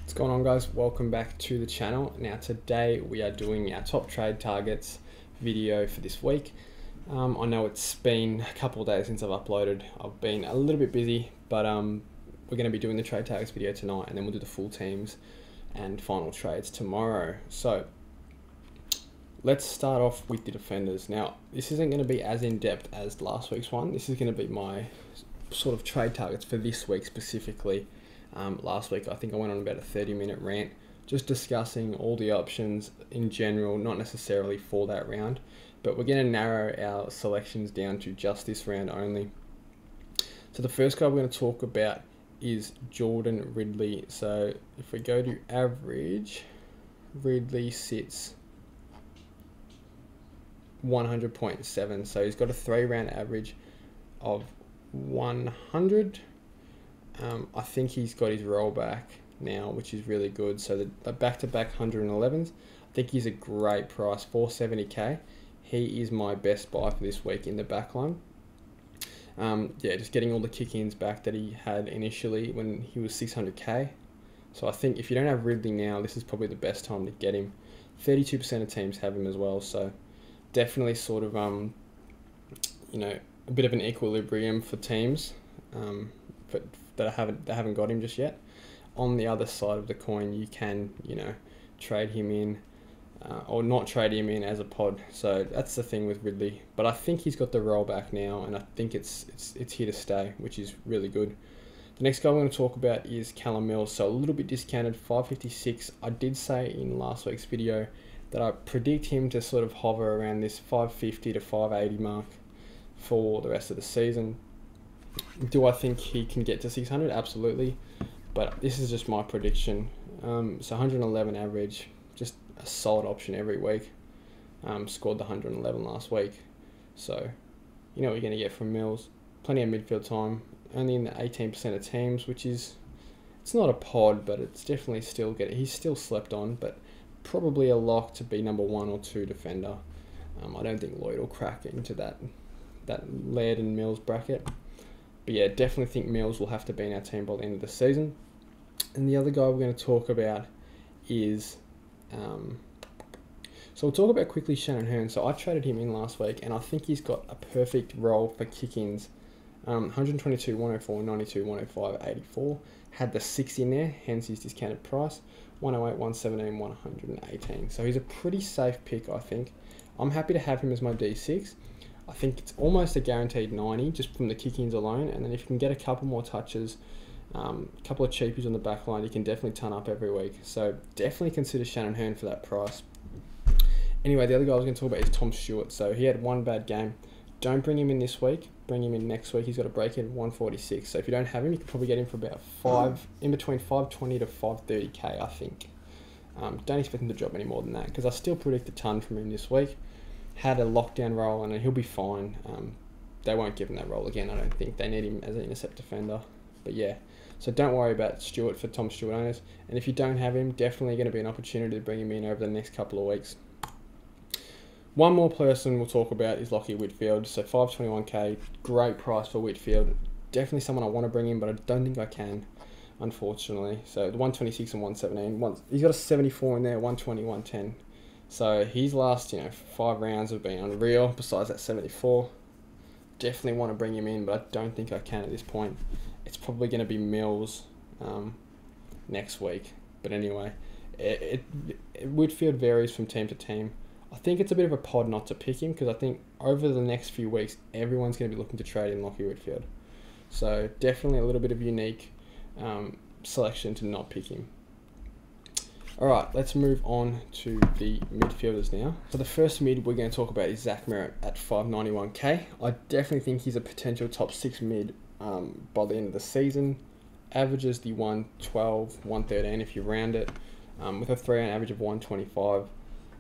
What's going on, guys? Welcome back to the channel. Now today we are doing our top trade targets video for this week. I know it's been a couple of days since I've uploaded. I've been a little bit busy, but we're going to be doing the trade targets video tonight, and then we'll do the full teams and final trades tomorrow. So let's start off with the defenders. Now this isn't going to be as in-depth as last week's one. This is going to be my sort of trade targets for this week specifically. Last week I think I went on about a 30-minute rant just discussing all the options in general, not necessarily for that round, but we're going to narrow our selections down to just this round only. So the first guy we're going to talk about is Jordan Ridley. So if we go to average, Ridley sits 100.7, so he's got a 3-round average of 100. I think he's got his rollback now, which is really good. So the back-to-back 111s, I think he's a great price, 470k. He is my best buy for this week in the backline. Yeah, just getting all the kick-ins back that he had initially when he was 600k. So I think if you don't have Ridley now, this is probably the best time to get him. 32% of teams have him as well, so definitely sort of you know, a bit of an equilibrium for teams. But that haven't got him just yet. On the other side of the coin, you can, you know, trade him in or not trade him in as a pod. So that's the thing with Ridley. But I think he's got the rollback now, and I think it's here to stay, which is really good. The next guy we're going to talk about is Callum Mills. So a little bit discounted, 556. I did say in last week's video that I predict him to sort of hover around this 550 to 580 mark for the rest of the season. Do I think he can get to 600? Absolutely, but this is just my prediction. So 111 average, just a solid option every week. Scored the 111 last week, so you know what you're going to get from Mills. Plenty of midfield time, only in the 18% of teams, which is, it's not a pod, but it's definitely still he's still slept on, but probably a lock to be number 1 or 2 defender. I don't think Lloyd will crack into that Laird and Mills bracket. But yeah, definitely think Mills will have to be in our team by the end of the season. And the other guy we're going to talk about is, so we'll talk about quickly Shannon Hearn. So I traded him in last week, and I think he's got a perfect role for kick-ins. 122, 104, 92, 105, 84. Had the 6 in there, hence his discounted price. 108, 117, 118. So he's a pretty safe pick, I think. I'm happy to have him as my D6. I think it's almost a guaranteed 90 just from the kick-ins alone, and then if you can get a couple more touches, a couple of cheapies on the back line, you can definitely turn up every week. So definitely consider Shannon Hearn for that price. Anyway, the other guy I was going to talk about is Tom Stewart. So he had one bad game. Don't bring him in this week. Bring him in next week. He's got a break in 146. So if you don't have him, you can probably get him for about in between 520 to 530k, I think. Don't expect him to drop any more than that, because I still predict a ton from him this week. Had a lockdown role, and he'll be fine. They won't give him that role again, I don't think. They need him as an intercept defender. But yeah, so don't worry about Stewart for Tom Stewart owners. And if you don't have him, definitely going to be an opportunity to bring him in over the next couple of weeks. One more person we'll talk about is Lockheed Whitfield. So 521k, great price for Whitfield. Definitely someone I want to bring in, but I don't think I can, unfortunately. So the 126 and 117. He's got a 74 in there, 120, 110. So his last, 5 rounds have been unreal, besides that 74. Definitely want to bring him in, but I don't think I can at this point. It's probably going to be Mills next week. But anyway, Whitfield varies from team to team. I think it's a bit of a pod not to pick him, because I think over the next few weeks, everyone's going to be looking to trade in Lockheed Whitfield. So definitely a little bit of unique selection to not pick him. Alright, let's move on to the midfielders now. So the first mid we're going to talk about is Zach Merritt at 591k. I definitely think he's a potential top 6 mid by the end of the season. Averages the 112, 113 if you round it, with a 3-round average of 125.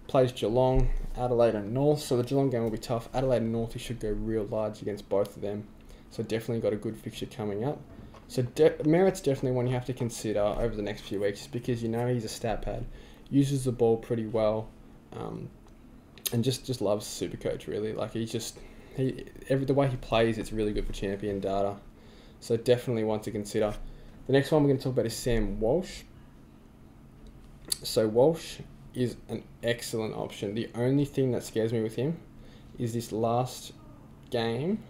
Plays Geelong, Adelaide and North, so the Geelong game will be tough. Adelaide and North, he should go real large against both of them. So definitely got a good fixture coming up. So Merritt's definitely one you have to consider over the next few weeks, because you know he's a stat pad, uses the ball pretty well, and just loves SuperCoach really. Like the way he plays, it's really good for champion data. So definitely one to consider. The next one we're going to talk about is Sam Walsh. So Walsh is an excellent option. The only thing that scares me with him is this last game.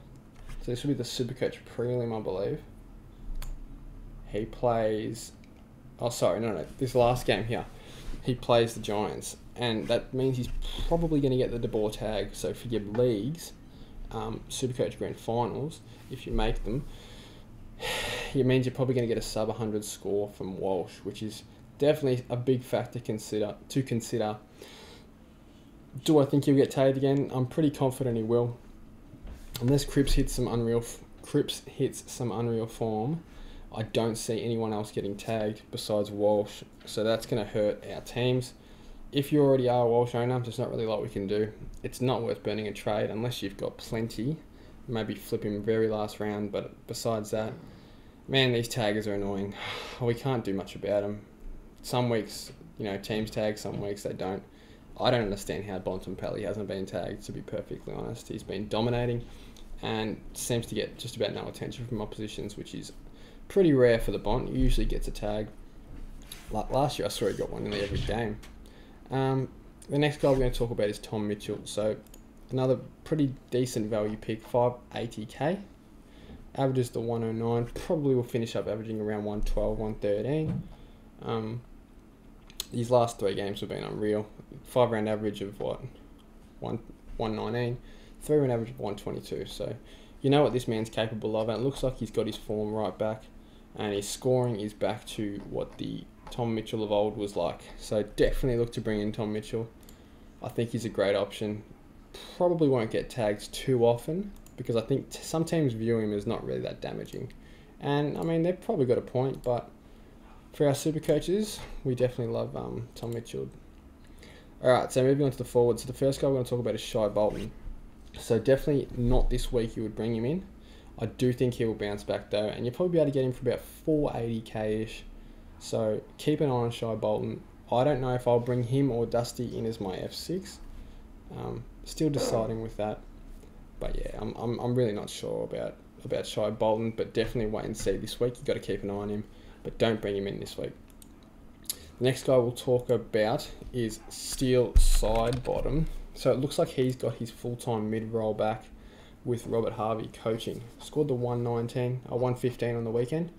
So this will be the SuperCoach prelim, I believe. He plays... Oh, sorry, no. This last game here, he plays the Giants. And that means he's probably going to get the De Boer tag. So for your leagues, SuperCoach Grand Finals, if you make them, it means you're probably going to get a sub 100 score from Walsh, which is definitely a big factor to consider. Do I think he'll get tagged again? I'm pretty confident he will. Unless Cripps hits some unreal form, I don't see anyone else getting tagged besides Walsh. So that's going to hurt our teams. If you already are a Walsh owner, there's not really a lot we can do. It's not worth burning a trade unless you've got plenty. Maybe flip him very last round, but besides that, man, these taggers are annoying. We can't do much about them. Some weeks, teams tag, some weeks they don't. I don't understand how Bolton Pelly hasn't been tagged, to be perfectly honest. He's been dominating and seems to get just about no attention from oppositions, which is pretty rare for the Bont. He usually gets a tag. Like last year, I saw he got one nearly every game. The next guy we're going to talk about is Tom Mitchell. So another pretty decent value pick, 580k. Averages the 109. Probably will finish up averaging around 112, 113. These last 3 games have been unreal. 5-round average of 119. 3-round average of 122. So you know what this man's capable of, and it looks like he's got his form right back, and his scoring is back to what the Tom Mitchell of old was like. So definitely look to bring in Tom Mitchell. I think he's a great option. Probably won't get tagged too often because I think some teams view him as not really that damaging. And I mean, they've probably got a point, but for our super coaches, we definitely love Tom Mitchell. Alright, so moving on to the forwards. So the first guy we're going to talk about is Shy Bolton. So definitely not this week you would bring him in. I do think he will bounce back though, and you'll probably be able to get him for about 480k-ish. So keep an eye on Shy Bolton. I don't know if I'll bring him or Dusty in as my F6. Still deciding with that. But yeah, I'm really not sure about Shy Bolton, but definitely wait and see this week. You've got to keep an eye on him, but don't bring him in this week. The next guy we'll talk about is Steele Sidebottom. So it looks like he's got his full-time mid-roll back with Robert Harvey coaching. Scored the 115 on the weekend.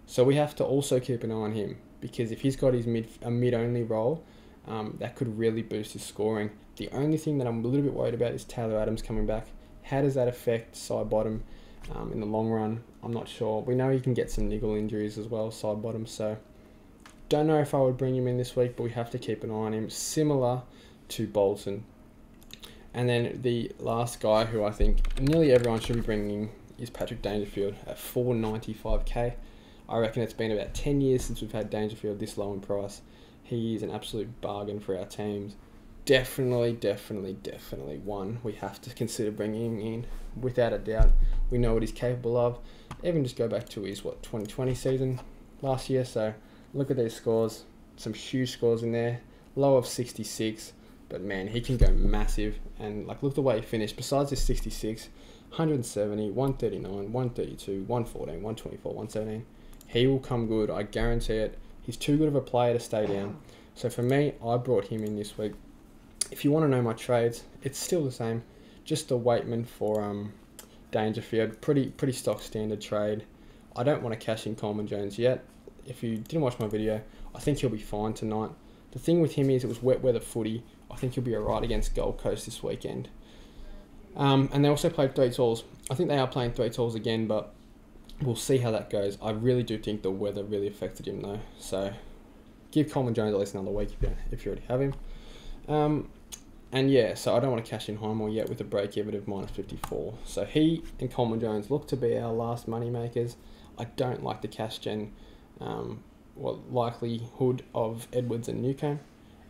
So we have to also keep an eye on him, because if he's got his mid-only role, that could really boost his scoring. The only thing that I'm a little bit worried about is Taylor Adams coming back. How does that affect Sidebottom in the long run? I'm not sure. We know he can get some niggle injuries as well, Sidebottom, so don't know if I would bring him in this week, but we have to keep an eye on him, similar to Bolton. And then the last guy who I think nearly everyone should be bringing is Patrick Dangerfield at 495k. I reckon it's been about 10 years since we've had Dangerfield this low in price. He is an absolute bargain for our teams. Definitely one we have to consider bringing him in, without a doubt. We know what he's capable of. Even just go back to his 2020 season last year. So look at these scores, some huge scores in there. Low of 66, but man, he can go massive. And like, look the way he finished. Besides this 66, 170, 139, 132, 114, 124, 117. He will come good, I guarantee it. He's too good of a player to stay down. So for me, I brought him in this week. If you want to know my trades, it's still the same. Just the Waitman for Dangerfield. Pretty stock standard trade. I don't want to cash in Colin Jones yet. If you didn't watch my video, I think he'll be fine tonight. The thing with him is it was wet weather footy. I think he'll be alright against Gold Coast this weekend. And they also played 3 tools. I think they are playing 3 tools again, but we'll see how that goes. I really do think the weather really affected him though. So give Colin Jones at least another week if you already have him. And yeah, so I don't want to cash in Highmore yet with a break-even of -54. So he and Colin Jones look to be our last money makers. I don't like the cash gen likelihood of Edwards and Newcombe.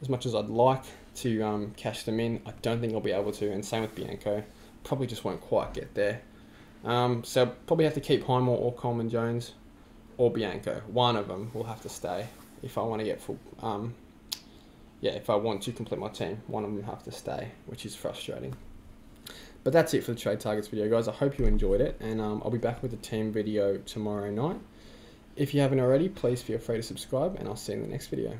As much as I'd like to cash them in, I don't think I'll be able to, and same with Bianco. Probably just won't quite get there. So probably have to keep Highmore or Coleman Jones or Bianco. One of them will have to stay if I want to get full. If I want to complete my team, one of them have to stay, which is frustrating. But that's it for the Trade Targets video, guys. I hope you enjoyed it, and I'll be back with a team video tomorrow night. If you haven't already, please feel free to subscribe, and I'll see you in the next video.